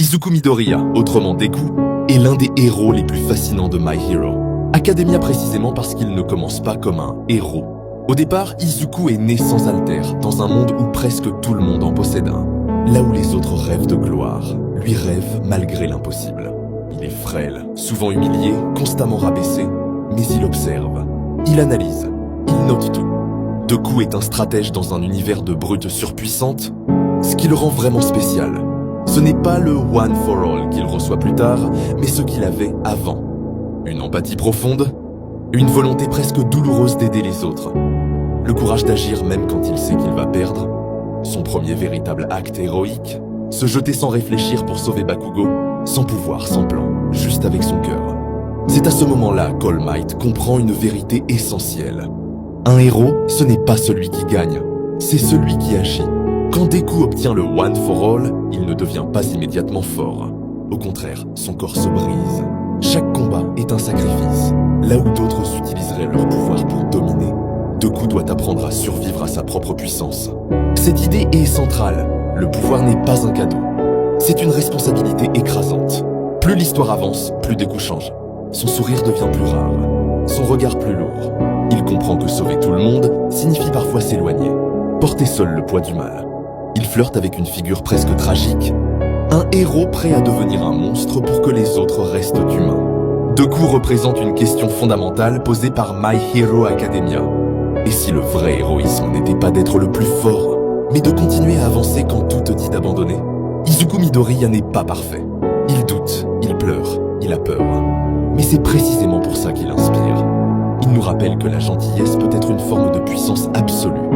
Izuku Midoriya, autrement Deku, est l'un des héros les plus fascinants de My Hero Academia, précisément parce qu'il ne commence pas comme un héros. Au départ, Izuku est né sans alter, dans un monde où presque tout le monde en possède un. Là où les autres rêvent de gloire, lui rêve malgré l'impossible. Il est frêle, souvent humilié, constamment rabaissé, mais il observe, il analyse, il note tout. Deku est un stratège dans un univers de brutes surpuissantes, ce qui le rend vraiment spécial. Ce n'est pas le One for All qu'il reçoit plus tard, mais ce qu'il avait avant. Une empathie profonde, une volonté presque douloureuse d'aider les autres, le courage d'agir même quand il sait qu'il va perdre, son premier véritable acte héroïque, se jeter sans réfléchir pour sauver Bakugo, sans pouvoir, sans plan, juste avec son cœur. C'est à ce moment-là qu'All Might comprend une vérité essentielle. Un héros, ce n'est pas celui qui gagne, c'est celui qui agit. Quand Deku obtient le One for All, il ne devient pas immédiatement fort. Au contraire, son corps se brise. Chaque combat est un sacrifice. Là où d'autres utiliseraient leur pouvoir pour dominer, Deku doit apprendre à survivre à sa propre puissance. Cette idée est centrale. Le pouvoir n'est pas un cadeau. C'est une responsabilité écrasante. Plus l'histoire avance, plus Deku change. Son sourire devient plus rare, son regard plus lourd. Il comprend que sauver tout le monde signifie parfois s'éloigner, porter seul le poids du mal. Il flirte avec une figure presque tragique, un héros prêt à devenir un monstre pour que les autres restent humains. Deku représente une question fondamentale posée par My Hero Academia. Et si le vrai héroïsme n'était pas d'être le plus fort, mais de continuer à avancer quand tout te dit d'abandonner? Izuku Midoriya n'est pas parfait. Il doute, il pleure, il a peur. Mais c'est précisément pour ça qu'il inspire. Il nous rappelle que la gentillesse peut être une forme de puissance absolue.